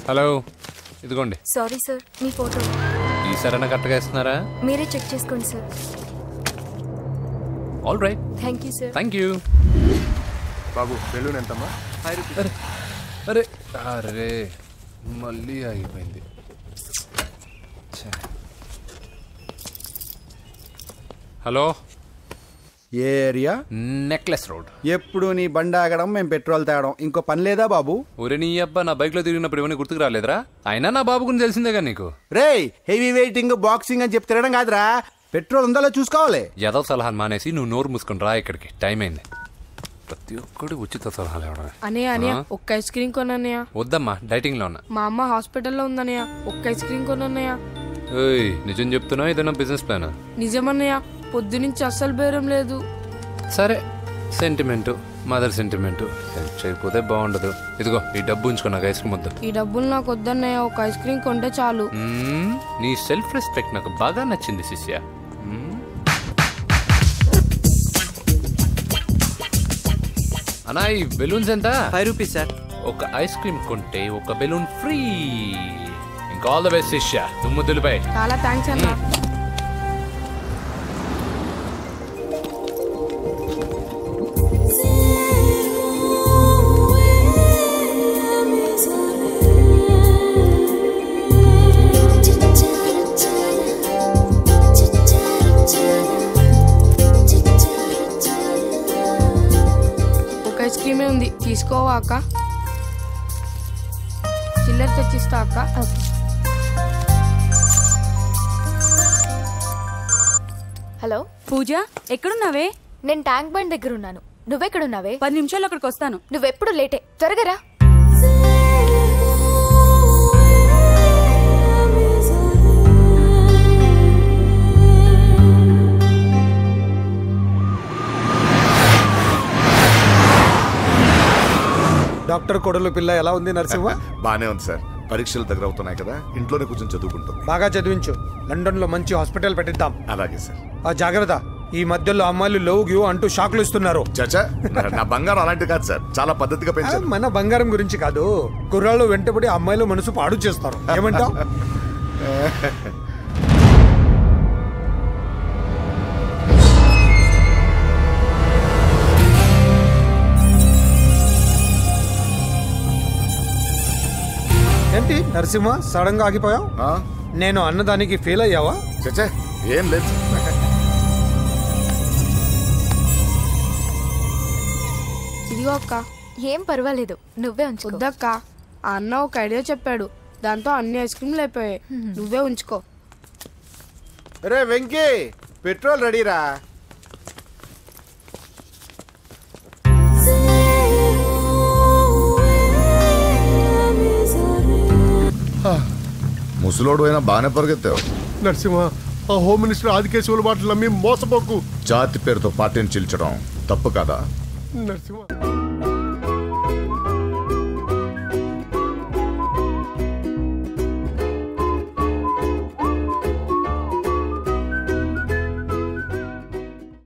Hello, ఇదిగోండి. Sorry sir, మీ photo. ఈసారైనా కరెక్ట్గా ఇస్తున్నారా? మీరే చెక్ చేసుకోండి sir. All right. Thank you sir. Thank you. Babu balloon ఎంతమ్మా? 5 రూపీస్. అరే అరే మళ్ళీ ఆగిపోయింది. హలో, ఏ ఏరియా? Necklace road. ఎప్పుడు నీ బండి ఆగడం, మేము పెట్రోల్ తేవడం, ఇంకో పని లేదా బాబు? ఒరే నీ అబ్బా, నా బైక్లో తిరిగినప్పుడు ఇవన్నీ గుర్తుకు రాలేదురా? అయినా నా బాబు గురించి తెలిసిందేగా నీకు. రే, హెవీ వెయిటింగ్ బాక్సింగ్ అని చెప్పి తిరగడం కాదురా, పెట్రోల్ ఉందో చూసుకోవాలి. ఏదో సలహాలు మానేసి నువ్వు నోరు మూసుకుని రా ఇక్కడికి. టైం అయింది. ప్రతి ఒక్కడు ఉచిత సలహాలు ఇవ్వడమే. అనయ్య ఒక్క ఐస్ క్రీమ్ కొనన్నయ్య. వద్దమ్మా, డైటింగ్ లో ఉన్నా. మా అమ్మ హాస్పిటల్లో ఉందన్నయ్య, ఒక్క ఐస్ క్రీమ్ కొనన్నయ్య. ఏయ్, నిజం చెప్తున్నావు? ఏదైనా బిజినెస్ ప్లాన్? నిజమన్నయ్య, పొద్దునుంచి అస్సలు బేరం లేదు. సరే, సెంటిమెంటు, మదర్ సెంటిమెంటు. హెల్ప్ చేయకపోతే బాగుండదు. ఇదిగో ఈ డబ్బు ఉంచుకో, నాకు ఐస్ క్రీమ్ వద్దు. ఈ డబ్బులు నాకు వద్దన్నయ్య, ఒక ఐస్ క్రీమ్ కొంటే చాలు. నీ సెల్ఫ్ రెస్పెక్ట్ నాకు బాగా నచ్చింది శిష్య. అన్నా, ఈ బెలూన్స్ ఎంత? 5 రూపీస్ సార్. ఒక ఐస్ క్రీమ్ కొంటే ఒక బెలూన్ ఫ్రీ. ఇంకా ఆల్ ద బెస్ట్ శిష్య. తుమ్ము దులిపై. చాలా థ్యాంక్స్ అన్న. ఐస్ క్రీమే ఉంది, తీసుకోవా అక్క? చిల్లర తెచ్చిస్తా అక్క. హలో పూజ, ఎక్కడున్నావే? నేను ట్యాంక్ బండ్ దగ్గర ఉన్నాను. నువ్వెక్కడున్నావే? 10 నిమిషాలు అక్కడికి వస్తాను. నువ్వెప్పుడు లేటే, త్వరగా రా. డాక్టర్ కొడలు పిల్ల ఎలా ఉంది నరసింహ? బానే ఉంది సార్. పరీక్షలు దగ్గర అవుతున్నాయి కదా, ఇంట్లోనే కూర్చొని చదువుకుంటుంది. బాగా చదివించు. లండన్ లో మంచి హాస్పిటల్ పెట్టిద్దాం. అలాగే సార్. ఆ జాగ్రత్త, ఈ మధ్యలో అమ్మాయిలు లవ్ గివ్ అంటూ షాక్లు ఇస్తున్నారు. చాచా, నా బంగారం అలాంటి కాదు సార్, చాలా పద్ధతిగా పెంచారు. మన బంగారం గురించి కాదు, కుర్రాళ్ళు వెంటబడి అమ్మాయిలు మనసు పాడు చేస్తారు. ఏమంటావు? ఏంటి నరసింహ, సడన్ గా ఆగిపోయావు? నేను అన్నదానికి ఫెయిల్ అయ్యావా? చచ్చా, ఏం లేదు. ఇదిగో అక్క. ఏం పర్వాలేదు, నువ్వే ఉంచుకో. వద్దక్క, ఆ అన్న ఒక ఐడియా చెప్పాడు, దాంతో అన్ని ఐస్ క్రీమ్లు అయిపోయాయి. నువ్వే ఉంచుకో. రే వెంకీ, పెట్రోల్ రెడీరా? ముసలోడు అయినా బాగానే పరిగెత్తావు నరసింహ. ఆ హోమ్ మినిస్టర్ ఆదికేశవుల మాటలు నమ్మి మోసపోకు. జాతి పేరుతో పార్టీని చీల్చడం తప్పు కదా నరసింహ?